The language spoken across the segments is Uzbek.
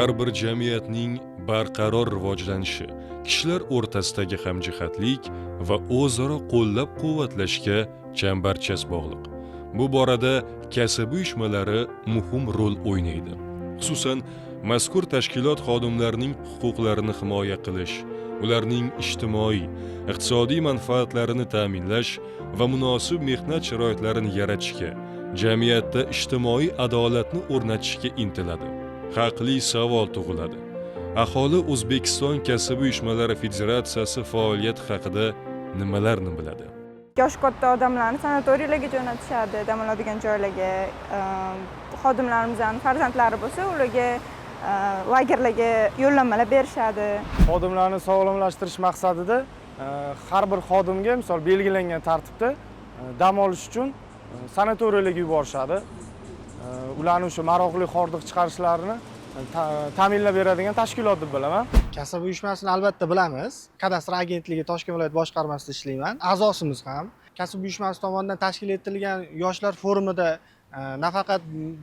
har bir jamiyatning barqaror rivojlanishi kishilar o'rtasidagi hamjihatlik va o'zaro qo'llab-quvvatlashga chambarchas bog'liq. Bu borada kasb uyushmalari muhim rol o'ynaydi. Xususan, mazkur tashkilot xodimlarining huquqlarini himoya qilish, ularning ijtimoiy, iqtisodiy manfaatlarini ta'minlash va munosib mehnat sharoitlarini yaratishga, jamiyatda ijtimoiy adolatni o'rnatishga intiladi. Haqli savol tug'iladi. Aholi O'zbekiston kasb uyushmalari federatsiyasi faoliyati haqida nimalarni biladi? Yosh katta odamlarni sanatoriylarga jo'natishadi, dam oladigan joylarga. Xodimlarimizning farzandlari bo'lsa, ularga lagerlarga yo'llanmalar berishadi. Xodimlarni sog'lomlashtirish maqsadida har bir xodimga misol belgilangan tartibda dam olish uchun sanatoriyalarga yuborishadi. Ularni o'sha maroqli hordiq chiqarishlarini ta'minlab beradigan tashkilot deb bilaman. Kasb uyushmasini albatta bilamiz. Kadastr agentligi Toshkent viloyat boshqarmasida ishlayman. A'zosimiz ham. Kasb uyushmasi tomonidan tashkil etilgan yoshlar forumida nafaqat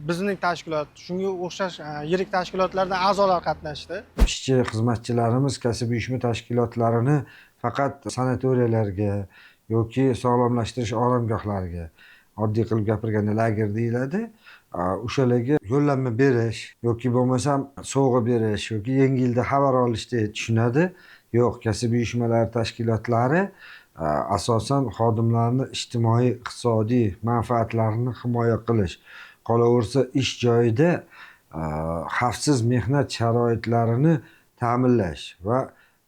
bizning tashkilot, shunga o'xshash yirik tashkilotlardan a'zolar qatnashdi. Ishchi xizmatchilarimiz kasb uyushma tashkilotlarini faqat sanatoriyalarga yoki sog'lomlashtirish oromgohlariga, oddiy qilib gapirganda lager deyiladi, o'shalarga yo'llanma berish yoki bo'lmasam sovg'a berish yoki yengilda xabar olishda tushunadi. Yo'q, kasb uyushmalari tashkilotlari asosan xodimlarni ijtimoiy, iqtisodiy manfaatlarini himoya qilish, qolaversa ish joyida xavfsiz mehnat sharoitlarini ta'minlash va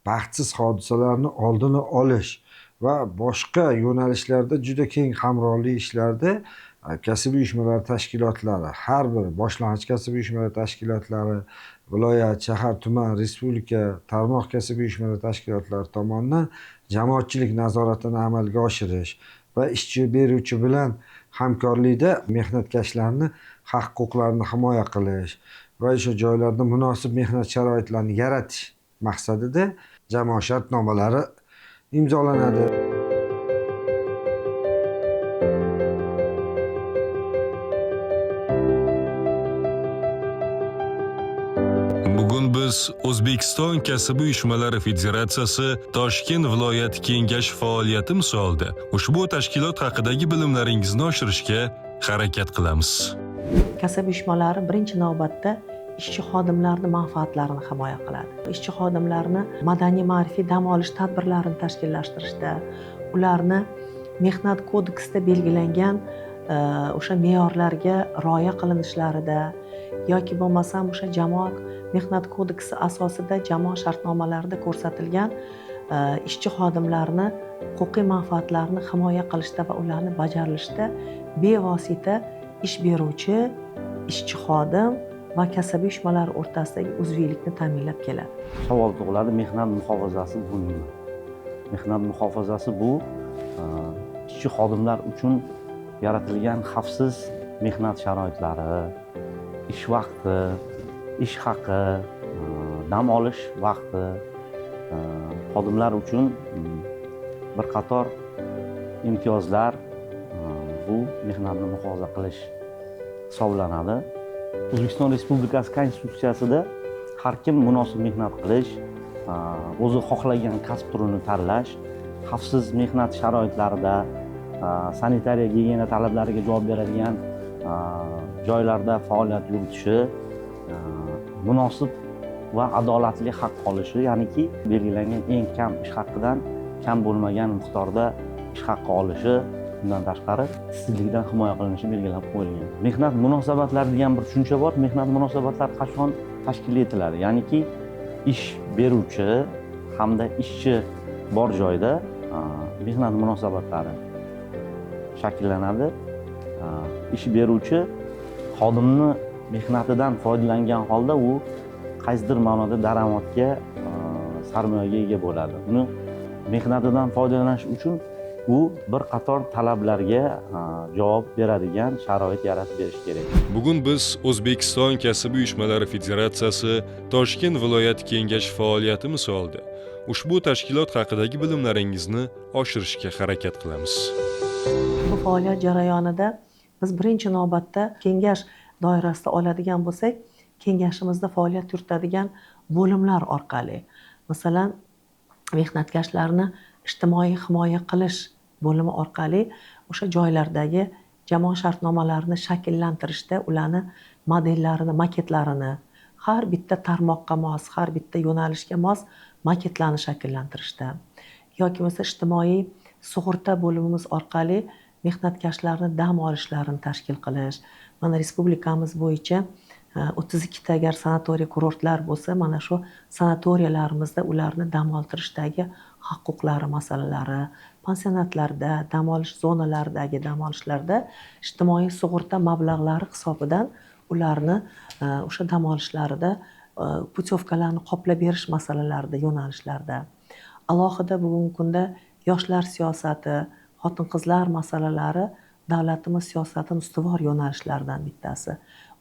baxtsiz hodisalarni oldini olish va boshqa yo'nalishlarda juda keng qamrovli ishlarda kasb uyushmalari tashkilotlari, har bir boshlang'ich kasb uyushmalari tashkilotlari, viloyat, shahar, tuman, respublika, tarmoq kasb uyushmalari tashkilotlari tomonidan jamoatchilik nazoratini amalga oshirish va ishchi beruvchi bilan hamkorlikda mehnatkashlarni haq-huquqlarini himoya qilish va o'sha joylarda munosib mehnat sharoitlarini yaratish maqsadida jamoat shartnomalari imzolanadi. Bugun biz O'zbekiston kasb uyushmalari federatsiyasi Toshkent viloyat kengashi faoliyati misolida ushbu tashkilot haqidagi bilimlaringizni oshirishga harakat qilamiz. Kasb uyushmalari birinchi navbatda ishchi xodimlarning manfaatlarini himoya qiladi. Ishchi xodimlarni madaniy ma'rifiy dam olish tadbirlarini tashkillashtirishda, ularni mehnat kodeksida belgilangan o'sha me'yorlarga rioya qilinishlarida yoki bo'lmasam o'sha jamoat mehnat kodeksi asosida jamoat shartnomalarida ko'rsatilgan ishchi xodimlarni huquqiy manfaatlarini himoya qilishda va ularni bajarilishda bevosita ish beruvchi, ishchi xodim va kasb uyushmalari o'rtasidagi uzviylikni ta'minlab keladi. Savol tug'iladi, mehnat muhofazasi bu nima? Mehnat muhofazasi bu ishchi xodimlar uchun yaratilgan xavfsiz mehnat sharoitlari, ish vaqti, ish haqi, dam olish vaqti, xodimlar uchun bir qator imtiyozlar, bu mehnatni muhofaza qilish hisoblanadi. O'zbekiston Respublikasi Konstitutsiyasida har kim munosib mehnat qilish, o'zi xohlagan kasb turini tanlash, xavfsiz mehnat sharoitlarida sanitariya gigiyena talablariga javob beradigan joylarda faoliyat yuritishi, munosib va adolatli haq olishi, ya'niki belgilangan eng kam ish haqidan kam bo'lmagan miqdorda ish haqqi olishi, bundan tashqari ishsizlikdan himoya qilinishi belgilab qo'yilgan. Mehnat munosabatlari degan bir tushuncha bor. Mehnat munosabatlari qachon tashkil etiladi? Ya'niki ish beruvchi hamda ishchi bor joyda mehnat munosabatlari shakllanadi. Ish beruvchi xodimni mehnatidan foydalangan holda u qaysidir ma'noda daromadga, sarmoyaga ega bo'ladi. Uni mehnatidan foydalanish uchun u bir qator talablarga javob beradigan sharoit yaratib berish kerak. Bugun biz O'zbekiston kasb uyushmalari federatsiyasi Toshkent viloyat kengashi faoliyati misolida ushbu tashkilot haqidagi bilimlaringizni oshirishga harakat qilamiz. Bu faoliyat jarayonida biz birinchi navbatda kengash doirasida oladigan bo'lsak, kengashimizda faoliyat yuritadigan bo'limlar orqali, masalan, mehnatkashlarni ijtimoiy himoya qilish bo'limi orqali o'sha joylardagi jamoa shartnomalarini shakllantirishda ularni modellarini, maketlarini har bitta tarmoqqa mos, har bitta yo'nalishga mos maketlarni shakllantirishda yoki bo'lmasa ijtimoiy sug'urta bo'limimiz orqali mehnatkashlarni dam olishlarini tashkil qilish. Mana respublikamiz bo'yicha 32 ta agar sanatoriy kurortlar bo'lsa, mana shu sanatoriyalarimizda ularni dam oltirishdagi huquqlari masalalari, pansionatlarda, dam olish zonalaridagi dam olishlarda ijtimoiy sug'urta mablag'lari hisobidan ularni o'sha dam olishlarida putyovkalarni qoplab berish masalalarida, yo'nalishlarda. Alohida bugungi kunda yoshlar siyosati, xotin-qizlar masalalari davlatimiz siyosatining ustuvor yo'nalishlaridan bittasi.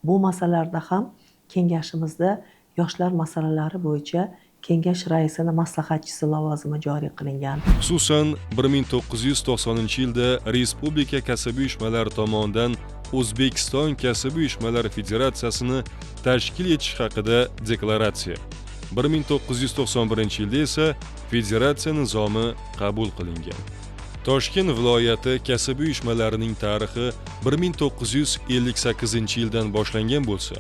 Bu masalalarda ham kengashimizda yoshlar masalalari bo'yicha kengash raisini maslahatchisi lavozimi joriy qilingan. Xususan 1990-yilda Respublika kasaba uyushmalari tomonidan O'zbekiston kasaba uyushmalari federatsiyasini tashkil etish haqida deklaratsiya. 1991-yilda esa federatsiya nizomi qabul qilingan. Toshkent viloyati kasaba uyushmalarining tarixi 1958-yildan boshlangan bo'lsa,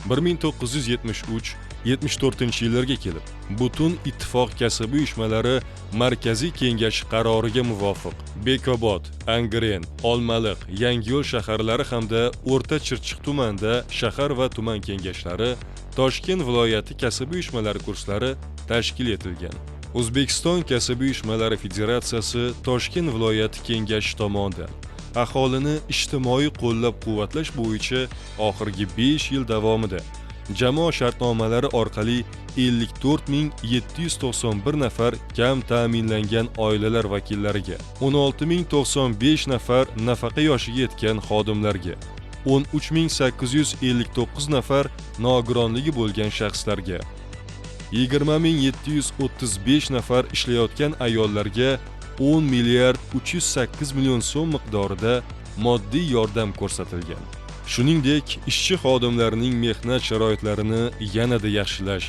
1973-74-yillarga kelib, butun ittifoq kasaba uyushmalari markaziy kengashi qaroriga muvofiq Bekobod, Angren, Olmaliq, Yangiyo'l shaharlari hamda O'rta Chirchiq tumanida shahar va tuman kengashlari, Toshkent viloyati kasaba uyushmalari kurslari tashkil etilgan. O'zbekiston kasaba uyushmalari federatsiyasi Toshkent viloyati kengashi tomonidan aholini ijtimoiy qo'llab-quvvatlash bo'yicha oxirgi 5 yil davomida jamoa shartnomalari orqali 54.791 nafar kam ta'minlangan oilalar vakillariga, 16.095 nafar nafaqa yoshiga yetgan xodimlarga, 13.859 nafar nogironligi bo'lgan shaxslarga, 20.735 nafar ishlayotgan ayollarga 10 milliard 308 million so'm miqdorida moddiy yordam ko'rsatilgan. Shuningdek, ishchi xodimlarning mehnat sharoitlarini yanada yaxshilash,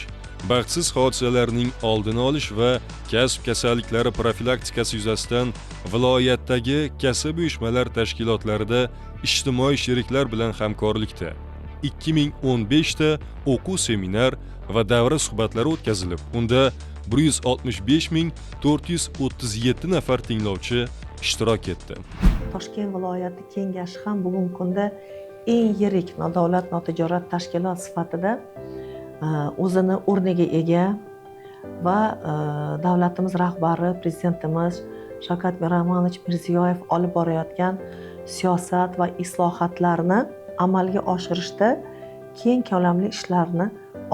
baxtsiz hodisalarning oldini olish va kasb kasalliklari profilaktikasi yuzasidan viloyatdagi kasaba uyushmalar tashkilotlarida ijtimoiy sheriklar bilan hamkorlikda 2015 ta o'quv seminar va davra suhbatlari o'tkazilib, unda 165.437 nafar tinglovchi ishtirok etdi. Toshkent viloyati kengashi ham bugungi kunda eng yirik nodavlat notijorat tashkilot sifatida o'zini o'rniga ega va davlatimiz rahbari, prezidentimiz Shavkat Miromonovich Mirziyoyev olib borayotgan siyosat va islohotlarni amalga oshirishda keng ko'lamli ishlarni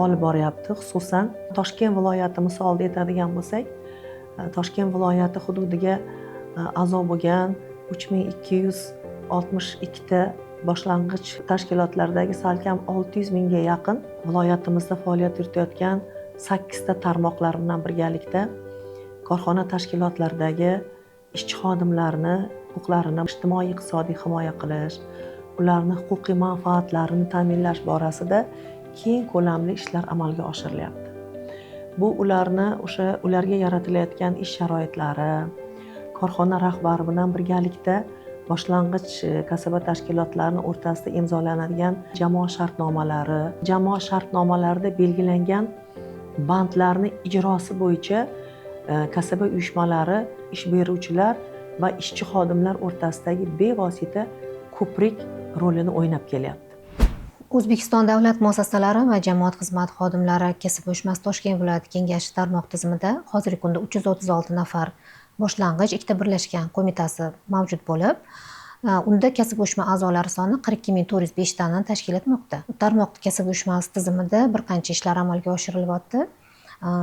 olib boryapti. Xususan, Toshkent viloyati misolida aytadigan bo'lsak, Toshkent viloyati hududiga a'zo bo'lgan 3262 ta boshlang'ich tashkilotlardagi salkam 600 mingga yaqin viloyatimizda faoliyat yuritayotgan 8 ta tarmoqlar bilan birgalikda korxona tashkilotlaridagi ishchi xodimlarni huquqlarini ijtimoiy iqtisodiy himoya qilish, ularni huquqiy manfaatlarini ta'minlash borasida keng ko'lamli ishlar amalga oshirilyapti. Bu ularga yaratilayotgan ish sharoitlari, korxona rahbari bilan birgalikda boshlang'ich kasaba tashkilotlari o'rtasida imzolanadigan jamoa shartnomalarida belgilangan bandlarni ijrosi bo'yicha kasaba uyushmalari, ish beruvchilar va ishchi xodimlar o'rtasidagi bevosita ko'prik rolini o'ynab kelyapti. O'zbekiston davlat muassasalari va jamoat xizmat xodimlari kasaba uyushmasi Toshkent viloyati kengashi tarmoq tizimida hozirgi kunda 336 nafar boshlang'ich ikkita birlashgan qo'mitasi mavjud bo'lib, unda kasaba uyushma a'zolari soni 42.405 tani tashkil etmoqda. Tarmoq kasaba uyushmasi tizimida bir qancha ishlar amalga oshirilyapti.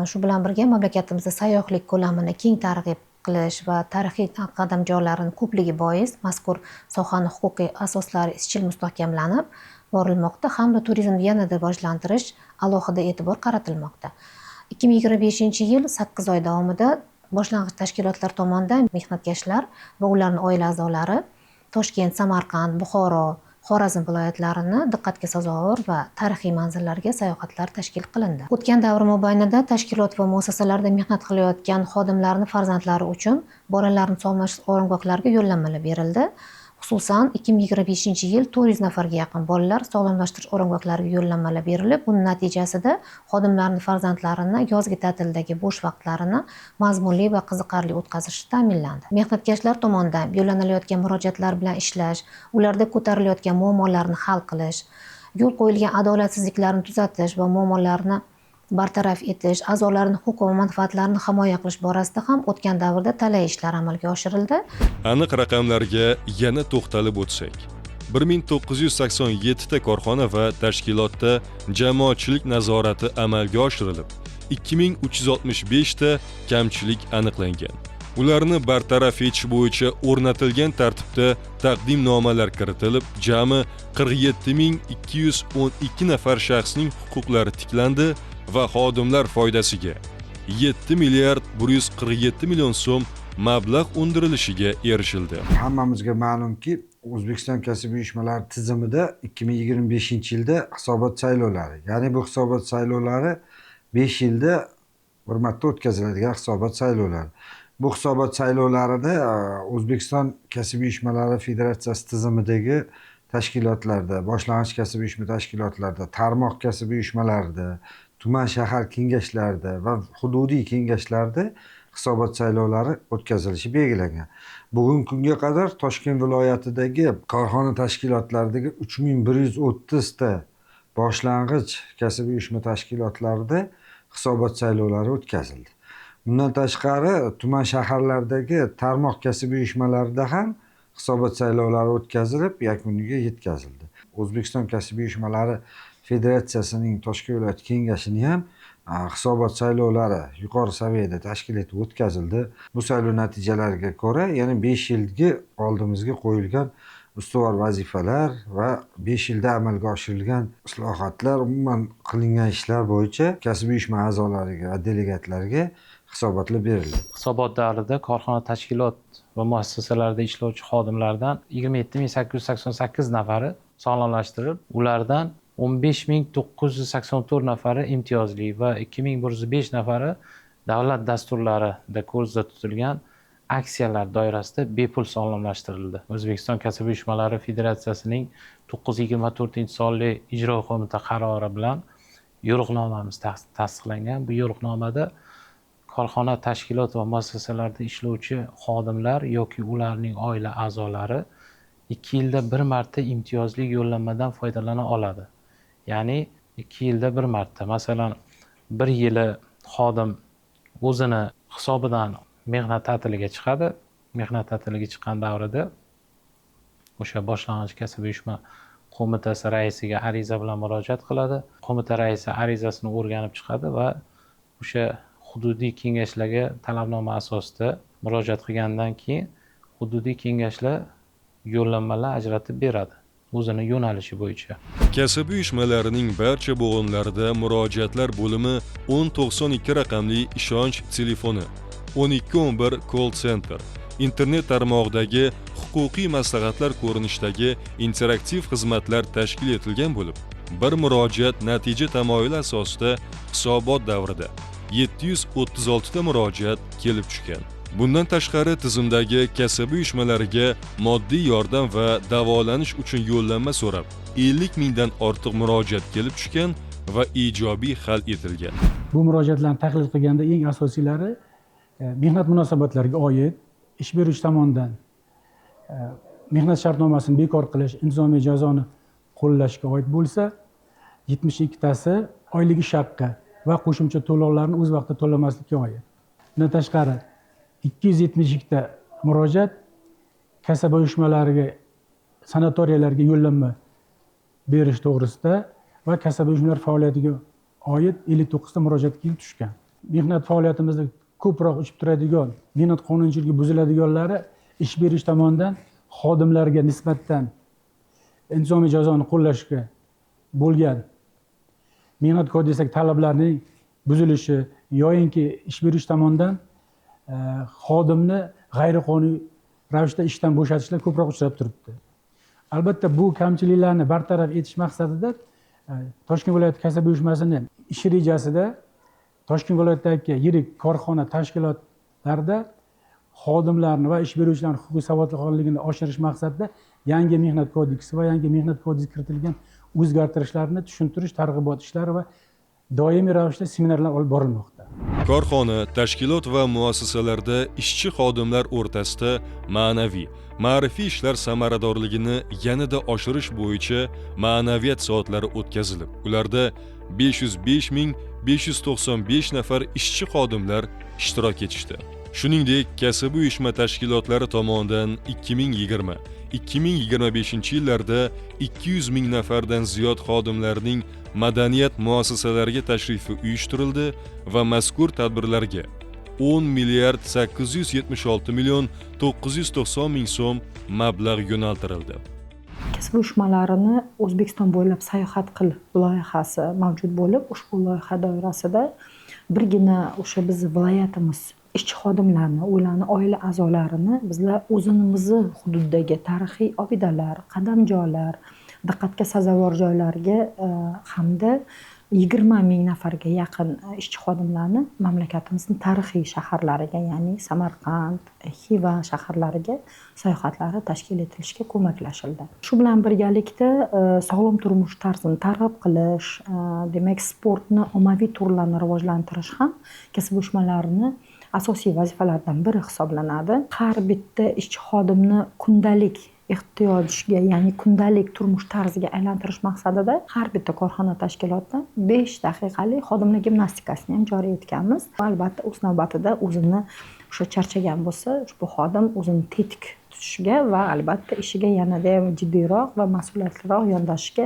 Shu bilan birga mamlakatimizda sayyohlik ko'lamini keng targ'ib qilish va tarixiy qadamjolarning ko'pligi bois mazkur sohani huquqiy asoslari izchil mustahkamlanib borilmoqda hamda turizmni yanada rivojlantirish alohida e'tibor qaratilmoqda. 2025-yil 8 oy davomida boshlang'ich tashkilotlar tomonidan mehnatkashlar va ularning oila a'zolari Toshkent, Samarqand, Buxoro, Xorazm viloyatlarini diqqatga sazovor va tarixiy manzillarga sayohatlar tashkil qilindi. O'tgan davr mobaynida tashkilot va muassasalarda mehnat qilayotgan xodimlarni farzandlari uchun bolalarni sog'lomlashtirish oromgohlariga yo'llanmalar berildi. Xususan 2025-yil 400 nafarga yaqin bolalar sog'lomlashtirish oromgohlariga yo'llanmalar berilib, buning natijasida xodimlarning farzandlarini yozgi ta'tildagi bo'sh vaqtlarini mazmunli va qiziqarli o'tkazishi ta'minlandi. Mehnatkashlar tomonidan yo'llanilayotgan murojaatlar bilan ishlash, ularda ko'tarilayotgan muammolarni hal qilish, yo'l qo'yilgan adolatsizliklarni tuzatish va muammolarni bartaraf etish, a'zolarning huquq va manfaatlarini himoya qilish borasida ham o'tgan davrda talay ishlar amalga oshirildi. Aniq raqamlarga yana to'xtalib o'tsak, 1987 ta korxona va tashkilotda jamoatchilik nazorati amalga oshirilib, 2365 ta kamchilik aniqlangan. Ularni bartaraf etish bo'yicha o'rnatilgan tartibda taqdimnomalar kiritilib, jami 47212 nafar shaxsning huquqlari tiklandi va xodimlar foydasiga 7 milliard 147 million so'm mablag' undirilishiga erishildi. Hammamizga ma'lumki, O'zbekiston kasb uyushmalari tizimida 2025-yilda hisobot saylovlari, ya'ni bu hisobot saylovlari 5 yilda bir marta o'tkaziladigan hisobot saylovlari. Bu hisobot saylovlarida O'zbekiston kasb uyushmalari federatsiyasi tizimidagi tashkilotlarda, boshlang'ich kasb uyushma tashkilotlarida, tarmoq kasb uyushmalarida, tuman shahar kengashlarida va hududiy kengashlarda hisobot saylovlari o'tkazilishi belgilangan. Bugungi kunga qadar Toshkent viloyatidagi korxona tashkilotlaridagi 3130 ta boshlang'ich kasb uyushma tashkilotlarida hisobot saylovlari o'tkazildi. Bundan tashqari tuman shaharlardagi tarmoq kasb uyushmalarida ham hisobot saylovlari o'tkazilib, yakuniga yetkazildi. O'zbekiston kasb uyushmalari federatsiyasining Toshkent viloyat kengashini ham hisobot saylovlari yuqori saviyada tashkil etib o'tkazildi. Bu saylov natijalariga ko'ra, yana 5 yilgi oldimizga qo'yilgan ustuvor vazifalar va 5 yilda amalga oshirilgan islohotlar, umuman qilingan ishlar bo'yicha kasb uyushma a'zolariga va delegatlariga hisobotlar berildi. Hisobot davrida korxona tashkilot va muassasalarda ishlovchi xodimlardan 27888 nafari sog'lomlashtirilib, ulardan 15984 nafari imtiyozli va 2105 nafari davlat dasturlarida ko'zda tutilgan aksiyalar doirasida bepul sog'lomlashtirildi. O'zbekiston kasb uyushmalari federatsiyasining 924-sonli ijro qo'mita qarori bilan yo'riqnomamiz tasdiqlangan. Bu yo'riqnomada korxona tashkilot va muassasalarda ishlovchi xodimlar yoki ularning oila a'zolari 2 yilda bir marta imtiyozli yo'llanmadan foydalana oladi. Ya'ni 2 yilda bir marta, masalan, 1 yili xodim o'zini hisobidan mehnat ta'tiliga chiqadi. Mehnat ta'tiliga chiqqan davrida o'sha boshlang'ich kasb uyushma qo'mitasi raisiga ariza bilan murojaat qiladi. Qo'mita raisi arizasini o'rganib chiqadi va o'sha hududiy kengashlarga talabnoma asosida murojaat qilgandan keyin hududiy kengashlar yo'llanmalar ajratib beradi o'zini yo'nalishi bo'yicha. Kasb uyushmalarining barcha bo'g'inlarida murojaatlar bo'limi 1092 raqamli ishonch telefoni, 1211 call center, internet tarmog'idagi huquqiy maslahatlar ko'rinishidagi interaktiv xizmatlar tashkil etilgan bo'lib, bir murojaat natija tamoyili asosida hisobot davrida 736 ta murojaat kelib tushgan. Bundan tashqari tizimdagi kasb uyushmalariga moddiy yordam va davolanish uchun yo'llanma so'rab 50 mingdan ortiq murojaat kelib tushgan va ijobiy hal etilgan. Bu murojaatlarni tahlil qilganda eng asosiylari mehnat munosabatlariga oid ish beruvchi tomonidan mehnat shartnomasini bekor qilish, intizomiy jazoni qo'llashga oid bo'lsa, 72 tasi oylik ish haqqi va qo'shimcha to'lovlarni o'z vaqtida to'lamaslikka oid. Bundan tashqari 272 ta murojaat kasaba uyushmalariga, sanatoriyalarga yo'llanma berish to'g'risida va kasaba uyushmalari faoliyatiga oid 59 ta murojaat kelib tushgan. Mehnat faoliyatimizda ko'proq uchib turadigan, mehnat qonunchiligi buziladiganlari ish berish tomonidan xodimlarga nisbatan intizomiy jazoni qo'llashga bo'lgan mehnat kodeksining talablarining buzilishi yoyinki ish berish tomonidan xodimni g'ayriqonuniy ravishda ishdan bo'shatishlar ko'proq uchrab turibdi. albatta bu kamchiliklarni bartaraf etish maqsadida Toshkent viloyati kasaba uyushmasini ish rejasida Toshkent viloyatidagi yirik korxona tashkilotlarida xodimlarni va ish beruvchilarning huquqiy savodxonligini oshirish maqsadida yangi mehnat kodeksi va yangi mehnat kodeksiga kiritilgan o'zgartirishlarni tushuntirish targ'ibot ishlari va doimiy ravishda seminarlar olib borilmoqda. Korxona, tashkilot va muassasalarda ishchi xodimlar o'rtasida ma'naviy, ma'rifiy ishlar samaradorligini yanada oshirish bo'yicha ma'naviyat soatlari o'tkazilib, ularda 505.595 nafar ishchi xodimlar ishtirok etishdi. Shuningdek, kasaba uyushma tashkilotlari tomonidan 2020-2025 yillarda 200 ming nafardan ziyod xodimlarning madaniyat muassasalariga tashrifi uyushtirildi va mazkur tadbirlarga 10 milliard 876 million 990 ming so'm mablag' yo'naltirildi. Kasaba uyushmalarini O'zbekiston bo'ylab sayohat qil loyihasi mavjud bo'lib, ushbu loyiha doirasida birgina o'sha bizning viloyatimiz ishchi xodimlarni, ularni oila a'zolarini bizlar o'zimizni hududdagi tarixiy obidalar, qadamjolar, diqqatga sazovor joylarga hamda 20 ming nafarga yaqin ishchi xodimlarni mamlakatimizning tarixiy shaharlariga, ya'ni Samarqand, Xiva shaharlariga sayohatlari tashkil etilishga ko'maklashildi. Shu bilan birgalikda sog'lom turmush tarzini targ'ib qilish, demak sportni ommaviy turlarini rivojlantirish ham kasaba uyushmalarini asosiy vazifalaridan biri hisoblanadi. Har bitta ishchi xodimni kundalik ehtiyojga, ya'ni kundalik turmush tarziga aylantirish maqsadida har bitta korxona tashkilotida 5 daqiqalik xodimlar gimnastikasini ham joriy etganmiz. Albatta o'z navbatida o'zini o'sha charchagan bo'lsa, ushbu xodim o'zini tetik tutishiga va albatta ishiga yanada ham jiddiyroq va mas'uliyatliroq yondashishga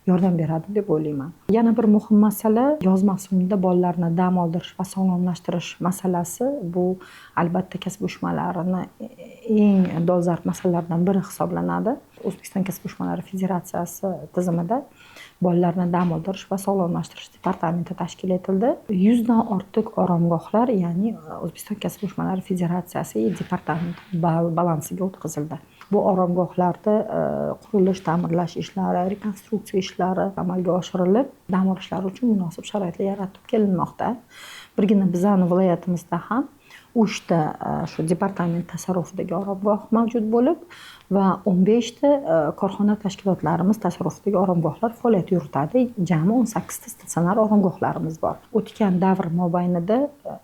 yordam beradi deb o'ylayman. Yana bir muhim masala yoz mavsumida bolalarni dam oldirish va sog'lomlashtirish masalasi. Bu albatta kasaba uyushmalarini eng dolzarb masalalardan biri hisoblanadi. O'zbekiston kasaba uyushmalari federatsiyasi tizimida bolalarni dam oldirish va sog'lomlashtirish departamenti tashkil etildi. 100 dan ortiq oromgohlar, ya'ni O'zbekiston kasaba uyushmalari federatsiyasi departamenti balansiga o'tkazildi. Bu oromgohlarda qurilish, ta'mirlash ishlari, rekonstruksiya ishlari amalga oshirilib, dam olishlari uchun munosib sharoitlar yaratib kelinmoqda. Birgina bizning viloyatimizda ham 3 ta shu departament tasarrufidagi oromgoh mavjud bo'lib va 15 ta korxona tashkilotlarimiz tasarrufidagi oromgohlar faoliyat yuritadi. Jami 18 ta statsionar oromgohlarimiz bor. O'tgan davr mobaynida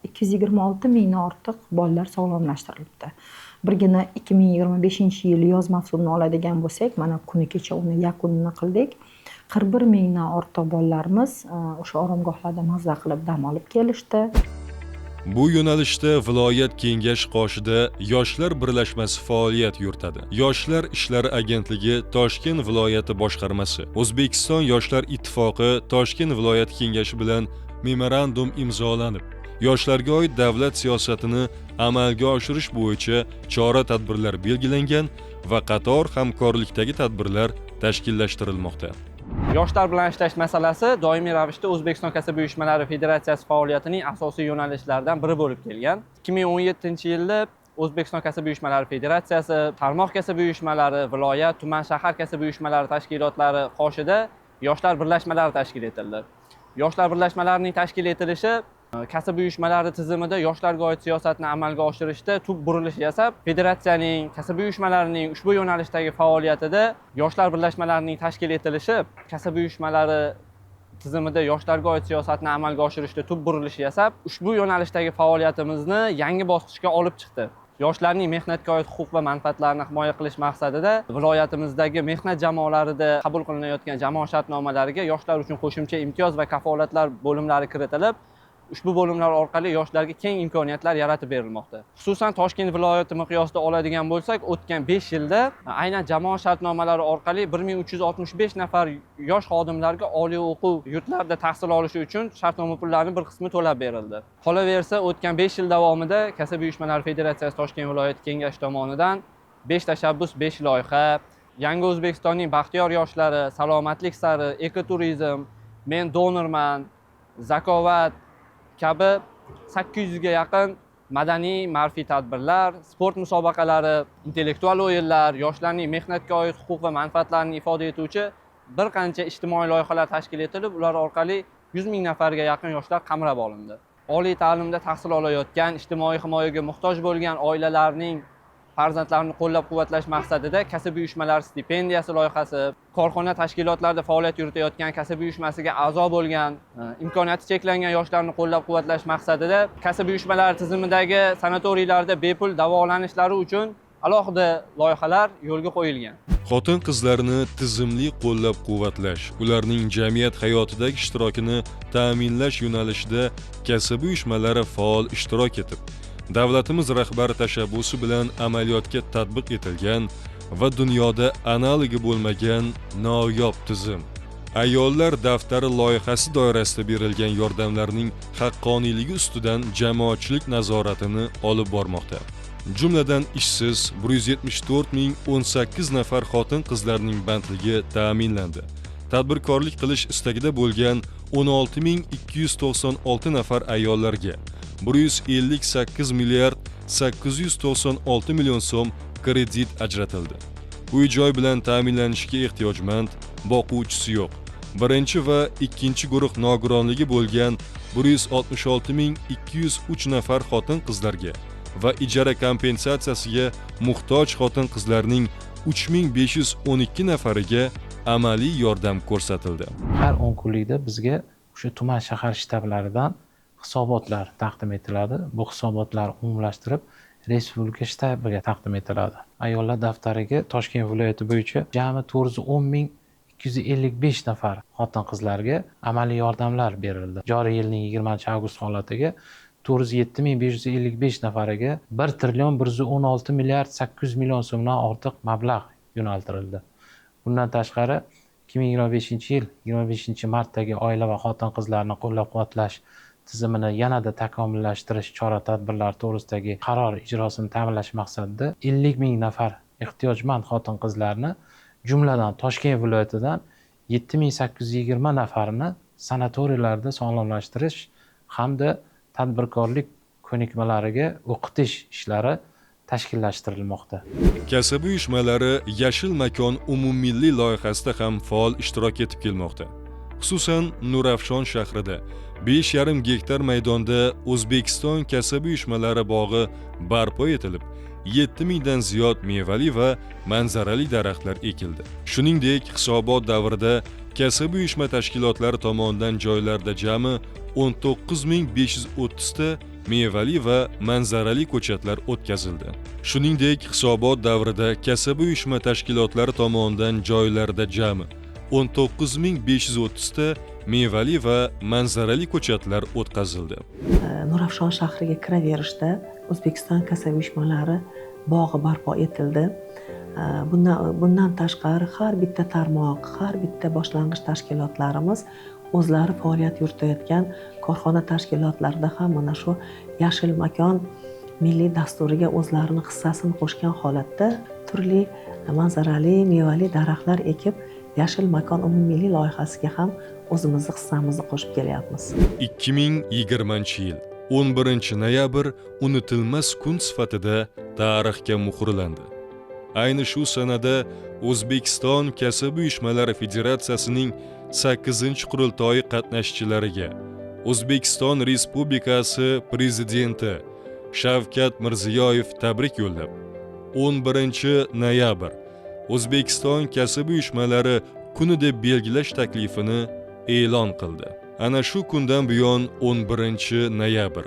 226 mingdan ortiq bolalar sog'lomlashtirilibdi. Birgina 2025-yil yoz mavsumini oladigan bo'lsak, mana kuni kecha uni yakunini qildik. 41 mingdan ortiq bolalarimiz o'sha oromgohlarda mazza qilib dam olib kelishdi. Bu yo'nalishda viloyat kengash qoshida Yoshlar birlashmasi faoliyat yuritadi. Yoshlar ishlari agentligi Toshkent viloyati boshqarmasi, O'zbekiston Yoshlar ittifoqi Toshkent viloyat kengashi bilan memorandum imzolanib, yoshlarga oid davlat siyosatini amalga oshirish bo'yicha chora-tadbirlar belgilangan va qator hamkorlikdagi tadbirlar tashkillashtirilmoqda. Yoshlar bilan ishlash masalasi doimiy ravishda O'zbekiston kasaba uyushmalari federatsiyasi faoliyatining asosiy yo'nalishlaridan biri bo'lib kelgan. 2017-yilda O'zbekiston kasaba uyushmalari federatsiyasi, tarmoq kasaba uyushmalari, viloyat, tuman, shahar kasaba uyushmalari tashkilotlari qoshida yoshlar birlashmalari tashkil etildi. Yoshlar birlashmalarining tashkil etilishi kasaba uyushmalari tizimida yoshlarga oid siyosatni amalga oshirishda tub burilish yasab, federatsiyaning, kasaba uyushmalarining ushbu yo'nalishdagi faoliyatida yoshlar birlashmalarining tashkil etilishi kasaba uyushmalari tizimida yoshlarga oid siyosatni amalga oshirishda tub burilish yasab, ushbu yo'nalishdagi faoliyatimizni yangi bosqichga olib chiqdi. Yoshlarning mehnatga oid huquq va manfaatlarini himoya qilish maqsadida viloyatimizdagi mehnat jamoalarida qabul qilinayotgan jamoa shartnomalariga yoshlar uchun qo'shimcha imtiyoz va kafolatlar bo'limlari kiritilib, ushbu bo'limlar orqali yoshlarga keng imkoniyatlar yaratib berilmoqda. Xususan Toshkent viloyati miqyosida oladigan bo'lsak, o'tgan 5 yilda aynan jamoa shartnomalari orqali 1365 nafar yosh xodimlarga oliy o'quv yurtlarida tahsil olishi uchun shartnoma pullarining bir qismi to'lab berildi. Qolaversa, o'tgan 5 yil davomida Kasaba uyushmalari federatsiyasi Toshkent viloyati kengashi tomonidan 5 tashabbus, 5 loyiha, Yangi O'zbekistonning baxtiyor yoshlari, salomatlik sari, ekoturizm, men donorman, zakovat kabi 800 ga yaqin madaniy ma'rifiy tadbirlar, sport musobaqalari, intellektual o'yinlar, yoshlarning mehnatga oid huquq va manfaatlarini ifoda etuvchi bir qancha ijtimoiy loyihalar tashkil etilib, ular orqali 100 ming nafarga yaqin yoshlar qamrab olindi. Oliy ta'limda tahsil olayotgan, ijtimoiy himoyaga muhtoj bo'lgan oilalarning farzandlarini qo'llab-quvvatlash maqsadida kasb uyushmalari stipendiyasi loyihasi, korxona tashkilotlarida faoliyat yuritayotgan kasb uyushmasiga a'zo bo'lgan, imkoniyati cheklangan yoshlarni qo'llab-quvvatlash maqsadida kasb uyushmalari tizimidagi sanatoriylarda bepul davolanishlari uchun alohida loyihalar yo'lga qo'yilgan. Xotin-qizlarni tizimli qo'llab-quvvatlash, ularning jamiyat hayotidagi ishtirokini ta'minlash yo'nalishida kasb uyushmalari faol ishtirok etib, davlatimiz rahbari tashabbusi bilan amaliyotga tatbiq etilgan va dunyoda analogi bo'lmagan noyob tizim. Ayollar daftari loyihasi doirasida berilgan yordamlarning haqqoniyligi ustidan jamoatchilik nazoratini olib bormoqda. Jumladan ishsiz 174.018 nafar xotin-qizlarning bandligi ta'minlandi. Tadbirkorlik qilish istagida bo'lgan 16.296 nafar ayollarga 158 milliard 896 million so'm kredit ajratildi. Uy-joy bilan ta'minlanishga ehtiyojmand, boquvchisi yo'q. Birinchi va ikkinchi guruh nogironligi bo'lgan 166.203 nafar xotin-qizlarga va ijara kompensatsiyasiga muhtoj xotin-qizlarning 3.512 nafariga amaliy yordam ko'rsatildi. Har 10 kunlikda bizga o'sha tuman shahar shtablaridan hisobotlar taqdim etiladi. Bu hisobotlar umumlashtirib respublika shtabiga taqdim etiladi. Ayollar daftariga Toshkent viloyati bo'yicha jami 410.255 nafar xotin-qizlarga amaliy yordamlar berildi. Joriy yilning 20-avgust holatiga 407.555 nafariga 1 trillion 116 milliard 800 million so'mdan ortiq mablag' yo'naltirildi. Bundan tashqari 2025-yil 25-martdagi oila va xotin-qizlarni qo'llab-quvvatlash tizimini yanada takomillashtirish chora-tadbirlari to'g'risidagi qaror ijrosini ta'minlash maqsadida 50 ming nafar ehtiyojmand xotin-qizlarni, jumladan Toshkent viloyatidan 7820 nafarini sanatoriylarda sog'lomlashtirish hamda tadbirkorlik ko'nikmalariga o'qitish ishlari tashkillashtirilmoqda. Kasb uyushmalari Yashil makon umummilliy loyihasida ham faol ishtirok etib kelmoqda. Xususan, Nurafshon shahrida 5,5 gektar maydonda O'zbekiston kasb uyushmalari bog'i barpo etilib, 7 mingdan ziyod mevali va manzarali daraxtlar ekildi. Shuningdek, hisobot davrida kasb uyushma tashkilotlari tomonidan joylarda jami 19.530 ta mevali va manzarali ko'chatlar o'tkazildi. Shuningdek, hisobot davrida kasb uyushma tashkilotlari tomonidan joylarda jami 19.530 ta mevali va manzarali ko'chatlar o'tkazildi. Nurafshon shahriga kiraverishda O'zbekiston kasb uyushmalari bog'i barpo etildi. Bundan tashqari har bitta tarmoq, har bitta boshlang'ich tashkilotlarimiz o'zlari faoliyat yuritayotgan korxona tashkilotlarida ham mana shu Yashil makon milliy dasturiga o'zlarini hissasini qo'shgan holatda turli manzarali mevali daraxtlar ekib, Yashil makon umummilliy loyihasiga ham o'zimizni hissamizni qo'shib kelyapmiz. 2020-yil 11-noyabr unutilmas kun sifatida tarixga muhrlandi. Ayni shu sanada O'zbekiston kasb uyushmalari federatsiyasining 8-qurultoyi qatnashchilariga O'zbekiston Respublikasi Prezidenti Shavkat Mirziyoyev tabrik yo'llab, 11-noyabr O'zbekiston kasb uyushmalari kuni deb belgilash taklifini e'lon qildi. Ana shu kundan buyon 11-noyabr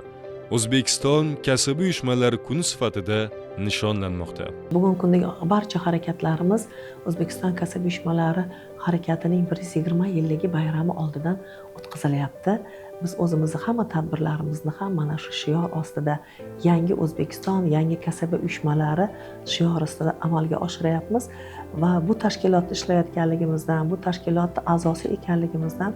O'zbekiston kasb uyushmalari kuni sifatida nishonlanmoqda. Bugungi kundagi barcha harakatlarimiz O'zbekiston kasb uyushmalari harakatining 120 yilligi bayrami oldidan o'tkazilyapti. Biz o'zimizni hamma tadbirlarimizni ham mana shu shior ostida yangi O'zbekiston, yangi kasb uyushmalari shior ostida amalga oshiryapmiz va bu tashkilotda ishlayotganligimizdan, bu tashkilotda a'zosi ekanligimizdan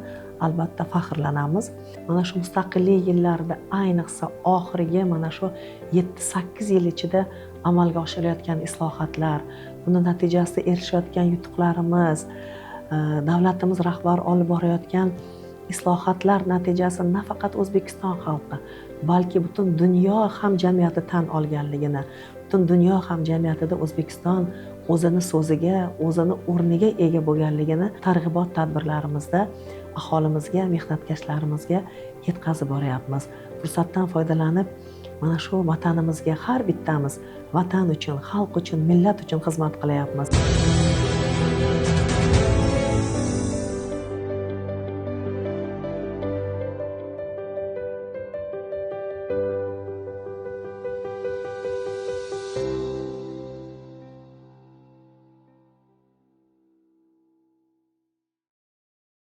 albatta faxrlanamiz. Mana shu mustaqillik yillarida, ayniqsa oxirgi mana shu 7-8 yil ichida amalga oshirilayotgan islohotlar, buni natijasida erishayotgan yutuqlarimiz, davlatimiz rahbari olib borayotgan islohotlar natijasini nafaqat O'zbekiston xalqi, balki butun dunyo hamjamiyati tan olganligini, butun dunyo hamjamiyatida O'zbekiston o'zini so'ziga, o'zini o'rniga ega bo'lganligini targ'ibot tadbirlarimizda aholimizga, mehnatkashlarimizga yetkazib boryapmiz. Fursatdan foydalanib, mana shu vatanimizga har bittamiz vatan uchun, xalq uchun, millat uchun xizmat qilyapmiz.